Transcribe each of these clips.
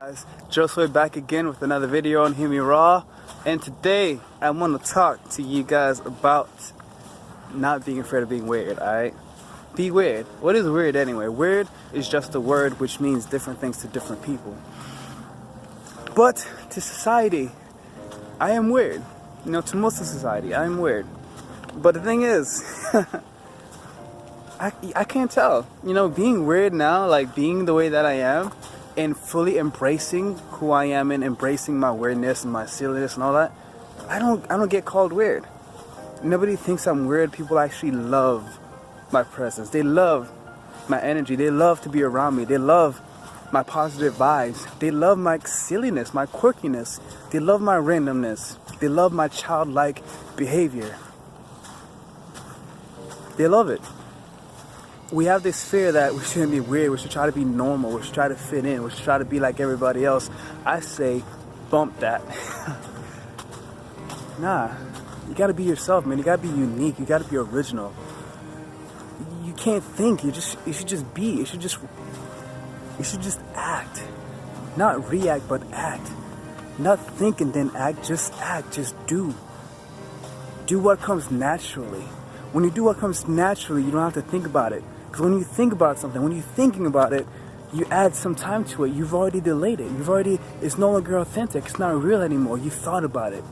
Guys, Joseph back again with another video on Hear Me Raw, and today I want to talk to you guys about not being afraid of being weird. Alright, be weird. What is weird anyway? Weird is just a word which means different things to different people. But to society, I am weird. You know, to most of society, I am weird. But the thing is, I can't tell. You know, being weird now, like being the way that I am, and fully embracing who I am and embracing my weirdness and my silliness and all that, I don't get called weird. Nobody thinks I'm weird. People actually love my presence. They love my energy. They love to be around me. They love my positive vibes. They love my silliness, my quirkiness. They love my randomness. They love my childlike behavior. They love it. We have this fear that we shouldn't be weird, we should try to be normal, we should try to fit in, we should try to be like everybody else. I say, bump that. Nah, you gotta be yourself, man. You gotta be unique, you gotta be original. You can't think, you should just be, you should just act. Not react, but act. Not think and then act, just do. Do what comes naturally. When you do what comes naturally, you don't have to think about it. Because when you think about something, when you're thinking about it, you add some time to it. You've already delayed it. It's no longer authentic. It's not real anymore. You thought about it.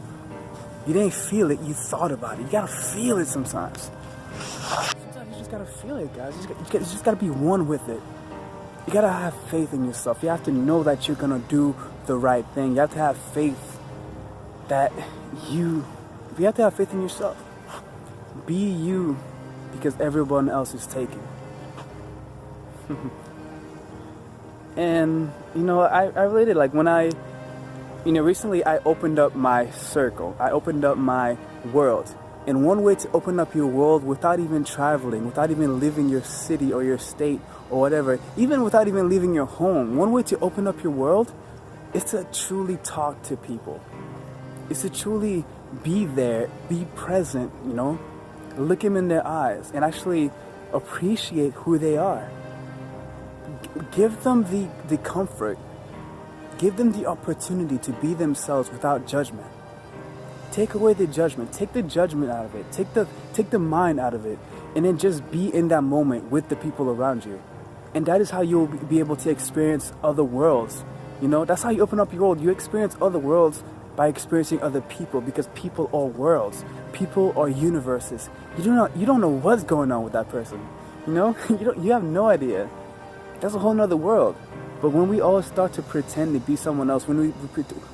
You didn't feel it, you thought about it. You gotta feel it sometimes. Sometimes you just gotta feel it, guys. You just gotta be one with it. You gotta have faith in yourself. You have to know that you're gonna do the right thing. You have to have faith that you have to have faith in yourself. Be you, because everyone else is taken. And you know, I related, like when recently I opened up my circle. I opened up my world. And one way to open up your world without even traveling, without even leaving your city or your state or whatever, even without even leaving your home, one way to open up your world is to truly talk to people. It's to truly be there, be present, you know, look them in their eyes and actually appreciate who they are. Give them the comfort. Give them the opportunity to be themselves without judgment. Take away the judgment. Take the judgment out of it. Take the mind out of it. And then just be in that moment with the people around you. And that is how you'll be able to experience other worlds. You know, that's how you open up your world. You experience other worlds by experiencing other people, because people are worlds. People are universes. You don't know what's going on with that person. You know, you have no idea. That's a whole nother world. But when we all start to pretend to be someone else, when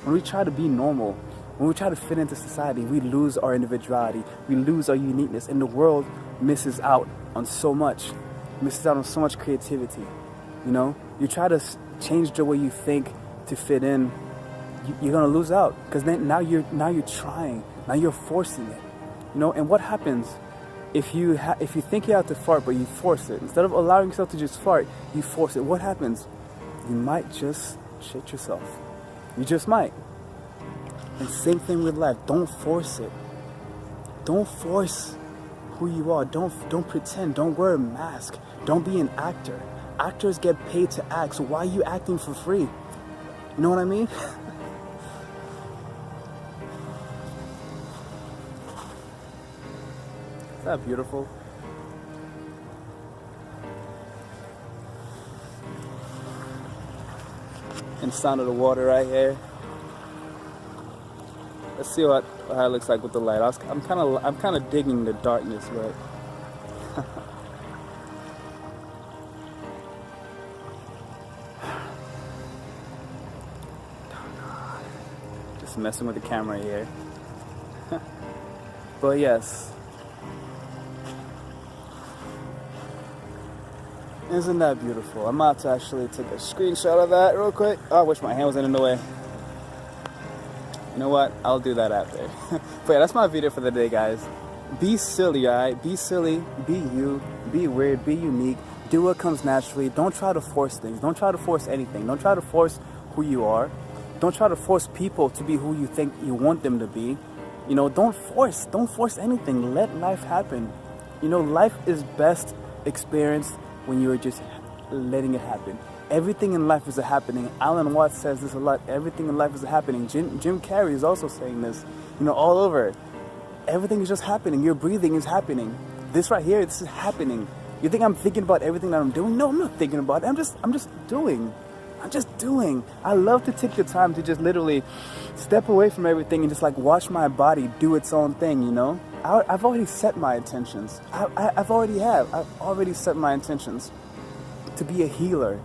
we try to be normal, when we try to fit into society, we lose our individuality, we lose our uniqueness, and the world misses out on so much. Misses out on so much creativity. You know, you try to change the way you think to fit in, you're gonna lose out, because then now you're trying, now you're forcing it. You know, and what happens if you think you have to fart but you force it? Instead of allowing yourself to just fart, you force it. What happens? You might just shit yourself. You just might. And same thing with life. Don't force it. Don't force who you are. Don't pretend. Don't wear a mask. Don't be an actor. Actors get paid to act, so why are you acting for free? You know what I mean? Is that beautiful? And sound of the water right here. Let's see how it looks like with the light. I'm kind of digging the darkness, but just messing with the camera here. But yes. Isn't that beautiful? I'm about to actually take a screenshot of that real quick. Oh, I wish my hand wasn't in the way. You know what? I'll do that after. But yeah, that's my video for the day, guys. Be silly, alright? Be silly, be you, be weird, be unique. Do what comes naturally. Don't try to force things. Don't try to force anything. Don't try to force who you are. Don't try to force people to be who you think you want them to be. You know, don't force anything. Let life happen. You know, life is best experienced when you're just letting it happen. Everything in life is a happening. Alan Watts says this a lot. Everything in life is a happening. Jim Carrey is also saying this, all over. Everything is just happening. Your breathing is happening. This right here, this is happening. You think I'm thinking about everything that I'm doing? No, I'm not thinking about it. I'm just doing. I'm just doing. I love to take the time to just literally step away from everything and just like watch my body do its own thing, I've already set my intentions. I've already set my intentions to be a healer,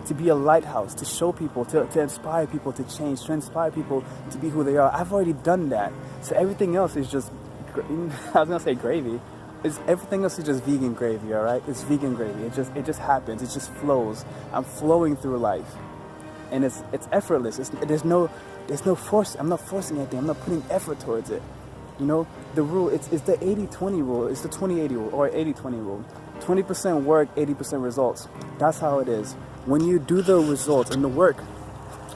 to be a lighthouse, to show people, to inspire people to change, to inspire people to be who they are. I've already done that. So everything else is just, I was going to say gravy. Everything else is just vegan gravy, all right? It's vegan gravy. It just happens. It just flows. I'm flowing through life. And it's effortless. There's no force. I'm not forcing anything. I'm not putting effort towards it. The rule, it's the 80-20 rule. It's the 20-80 rule or 80-20 rule. 20% work, 80% results. That's how it is. When you do the results and the work,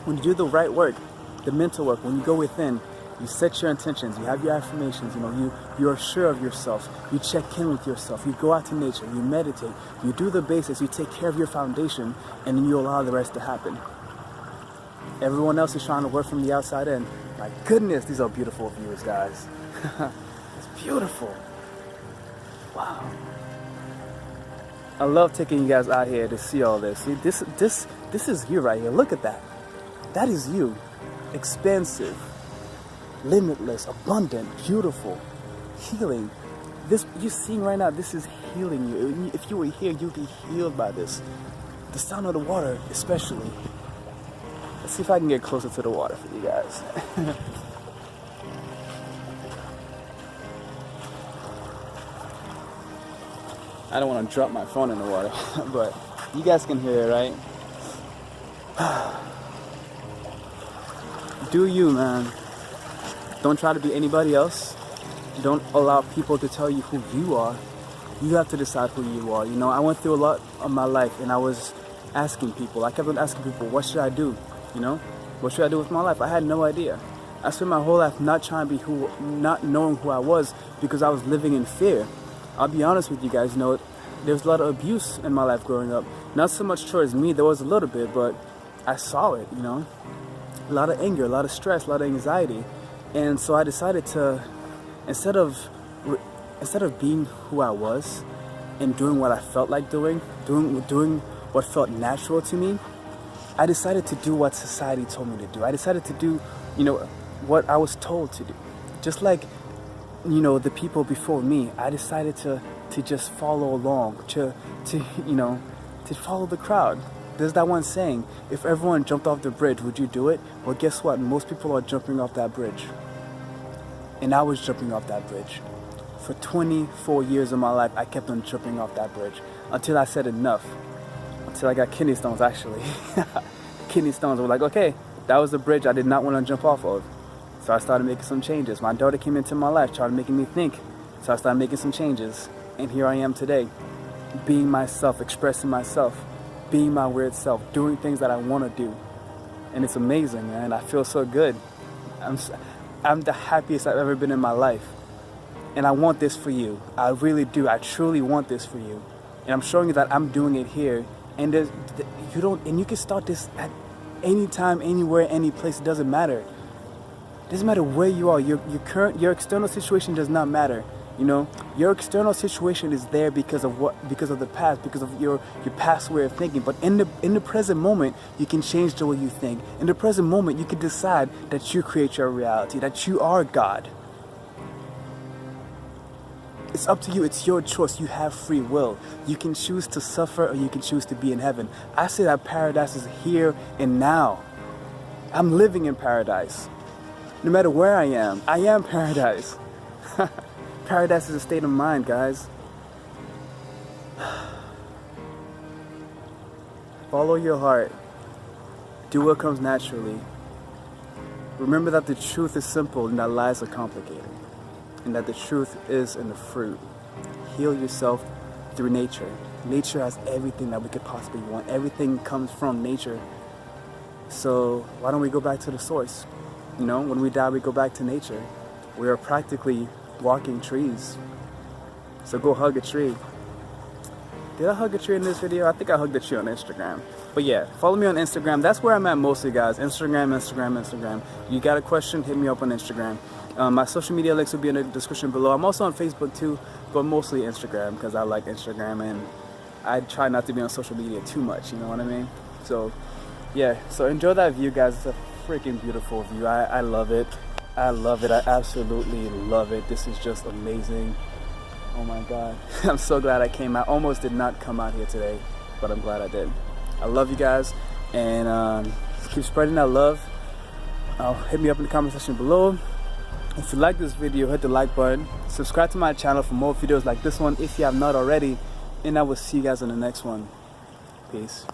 when you do the right work, the mental work, when you go within, you set your intentions, you have your affirmations, you're sure of yourself, you check in with yourself, you go out to nature, you meditate, you do the basics, you take care of your foundation, and then you allow the rest to happen. Everyone else is trying to work from the outside in. My goodness, these are beautiful views, guys. It's beautiful. Wow. I love taking you guys out here to see all this. See, this is you right here. Look at that. That is you. Expansive, limitless, abundant, beautiful, healing. This you're seeing right now, this is healing you. If you were here, you'd be healed by this. The sound of the water, especially. Let's see if I can get closer to the water for you guys. I don't want to drop my phone in the water, but you guys can hear it, right? Do you, man. Don't try to be anybody else. Don't allow people to tell you who you are. You have to decide who you are. I went through a lot of my life and I was asking people. I kept on asking people, what should I do? What should I do with my life? I had no idea. I spent my whole life not knowing who I was because I was living in fear. I'll be honest with you guys, there was a lot of abuse in my life growing up. Not so much towards me, there was a little bit, but I saw it, A lot of anger, a lot of stress, a lot of anxiety. And so I decided to, instead of being who I was and doing what I felt like doing what felt natural to me, I decided to do what society told me to do. I decided to do, what I was told to do. Just like, the people before me, I decided to just follow along, to follow the crowd. There's that one saying, if everyone jumped off the bridge, would you do it? Well, guess what? Most people are jumping off that bridge. And I was jumping off that bridge. For 24 years of my life, I kept on jumping off that bridge until I said enough. Until I got kidney stones, actually. Kidney stones were like, okay, that was the bridge I did not want to jump off of. So I started making some changes. My daughter came into my life, started making me think. So I started making some changes. And here I am today, being myself, expressing myself, being my weird self, doing things that I want to do. And it's amazing, man. I feel so good. I'm the happiest I've ever been in my life. And I want this for you. I really do. I truly want this for you. And I'm showing you that I'm doing it here. And you can start this at any time, anywhere, any place. It doesn't matter. It doesn't matter where you are. Your external situation does not matter. Your external situation is there because of the past, because of your past way of thinking. But in the present moment, you can change the way you think. In the present moment, you can decide that you create your reality, that you are God. It's up to you. It's your choice. You have free will. You can choose to suffer or you can choose to be in heaven. I say that paradise is here and now. I'm living in paradise. No matter where I am paradise. Paradise is a state of mind, guys. Follow your heart. Do what comes naturally. Remember that the truth is simple and that lies are complicated. And that the truth is in the fruit. Heal yourself through nature. Nature has everything that we could possibly want. Everything comes from nature. So why don't we go back to the source? When we die, we go back to nature. We are practically walking trees. So go hug a tree. Did I hug a tree in this video? I think I hugged a tree on Instagram. But yeah, follow me on Instagram. That's where I'm at mostly, guys. Instagram. You got a question, hit me up on Instagram. My social media links will be in the description below. I'm also on Facebook too, but mostly Instagram because I like Instagram and I try not to be on social media too much, you know what I mean? So yeah, so enjoy that view, guys. It's a freaking beautiful view. I love it. I love it. I absolutely love it. This is just amazing. Oh my God. I'm so glad I came out. Almost did not come out here today, but I'm glad I did. I love you guys, and keep spreading that love. Hit me up in the comment section below. If you like this video, hit the like button. Subscribe to my channel for more videos like this one if you have not already. And I will see you guys in the next one. Peace.